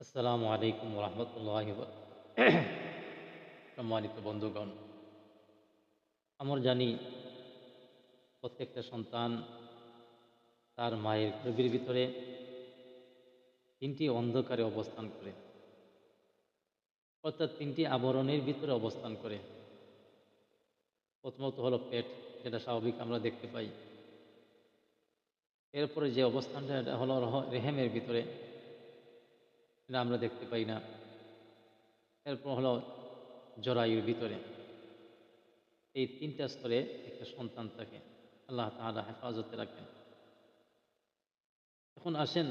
আসসালামু আলাইকুম রহমতুল্লাহ। সম্মানিত বন্ধুগণ, আমরা জানি প্রত্যেকটা সন্তান তার মায়ের গর্ভের ভিতরে তিনটি অন্ধকারে অবস্থান করে, অর্থাৎ তিনটি আবরণের ভিতরে অবস্থান করে। প্রথমত হলো পেট, যেটা স্বাভাবিক আমরা দেখতে পাই। এরপরে যে অবস্থানটা, এটা হলো রেহেমের ভিতরে, এটা আমরা দেখতে পাই না। এরপর হলো জরায়ুর ভিতরে। এই তিনটা স্তরে একটা সন্তান থাকে, আল্লাহ তাআলা হেফাজতে রাখেন। এখন আসেন,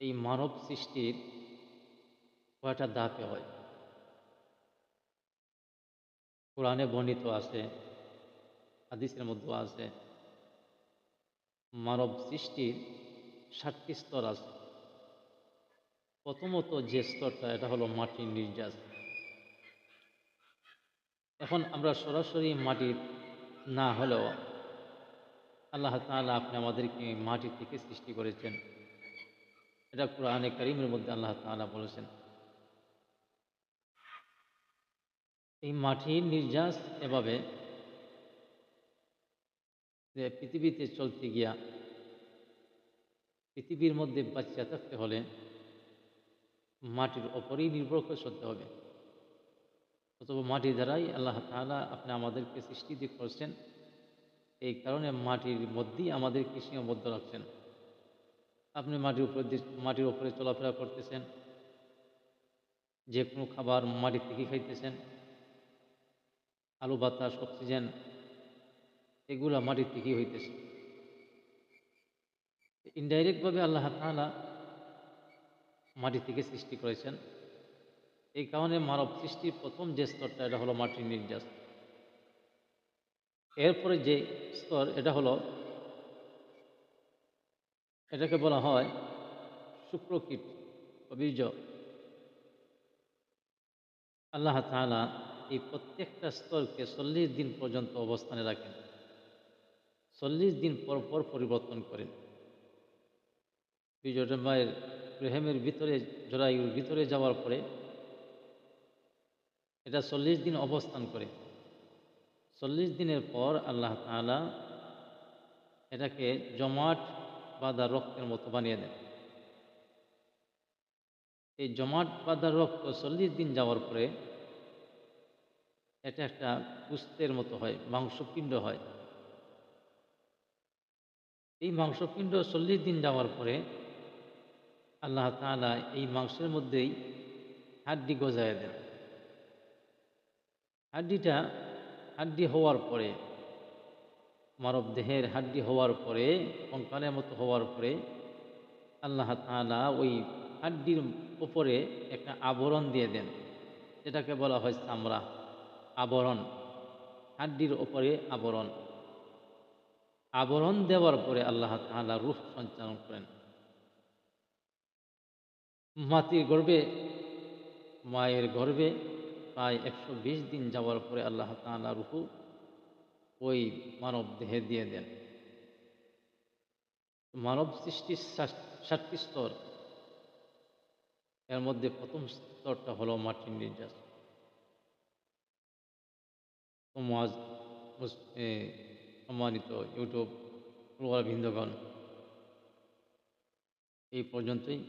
এই মানব সৃষ্টির কয়টা ধাপে হয়? কোরআনে বর্ণিত আছে, হাদিসের মধ্যে আছে, মানব সৃষ্টির 7টি স্তর আছে। প্রথমত যে স্তরটা, এটা হলো মাটির নির্যাস। এখন আমরা সরাসরি মাটির না হলেও আল্লাহ তাআলা আপনি আমাদেরকে মাটি থেকে সৃষ্টি করেছেন। এটা কোরআনে কারীমের মধ্যে আল্লাহ তাআলা বলেছেন। এই মাটির নির্যাস এভাবে যে পৃথিবীতে চলতে গিয়া, পৃথিবীর মধ্যে বাঁচিয়া থাকতে হলে মাটির ওপরেই নির্ভর করে চলতে হবে। অথবা মাটি দ্বারাই আল্লাহ তাআলা আপনি আমাদেরকে সৃষ্টি করছেন। এই কারণে মাটির মধ্যেই আমাদেরকে সীমাবদ্ধ রাখছেন। আপনি মাটির উপরে চলাফেরা করতেছেন, যে কোনো খাবার মাটির থেকেই খাইতেছেন। আলো বাতাস অক্সিজেন এগুলা মাটির থেকেই হইতেছে। ইনডাইরেক্টভাবে আল্লাহ তাআলা মাটি থেকে সৃষ্টি করেছেন। এই কারণে মানব সৃষ্টির প্রথম যে স্তরটা, এটা হলো মাটির নির্যাস। এরপরে যে স্তর, এটা হলো, এটাকে বলা হয় শুক্রকীট বা বীর্য। আল্লাহ তাআলা এই প্রত্যেকটা স্তরকে 40 দিন পর্যন্ত অবস্থানে রাখেন। 40 দিন পর পর পরিবর্তন করেন। বীর্যটা মায়ের রেহেমের ভিতরে, জরায়ুর ভিতরে যাওয়ার পরে এটা 40 দিন অবস্থান করে। 40 দিনের পর আল্লাহ তাআলা এটাকে জমাট বাঁধা রক্তের মতো বানিয়ে দেন। এই জমাট বাঁধা রক্ত 40 দিন যাওয়ার পরে এটা একটা গোস্তের মতো হয়, মাংসপিণ্ড হয়। এই মাংসপিণ্ড 40 দিন যাওয়ার পরে আল্লাহ তাআলা এই মাংসের মধ্যেই হাড্ডি গজায় দেন। হাড্ডিটা, হাড্ডি হওয়ার পরে, মানব দেহের হাড্ডি হওয়ার পরে, কঙ্কালের মতো হওয়ার পরে আল্লাহ তাআলা ওই হাড্ডির উপরে একটা আবরণ দিয়ে দেন, যেটাকে বলা হয় চামড়া। আবরণ, হাড্ডির উপরে আবরণ। আবরণ দেওয়ার পরে আল্লাহ তাআলা রূহ সঞ্চালন করেন। মাটির গর্ভে, মায়ের গর্ভে প্রায় 120 দিন যাওয়ার পরে আল্লাহ তাআলা রূহ ওই মানব দেহে দিয়ে দেন। মানব সৃষ্টির 7টি স্তর, এর মধ্যে প্রথম স্তরটা হলো মাটির নির্যাস। সমাজ, সম্মানিত ইউটিউব বৃন্দগণ, এই পর্যন্তই।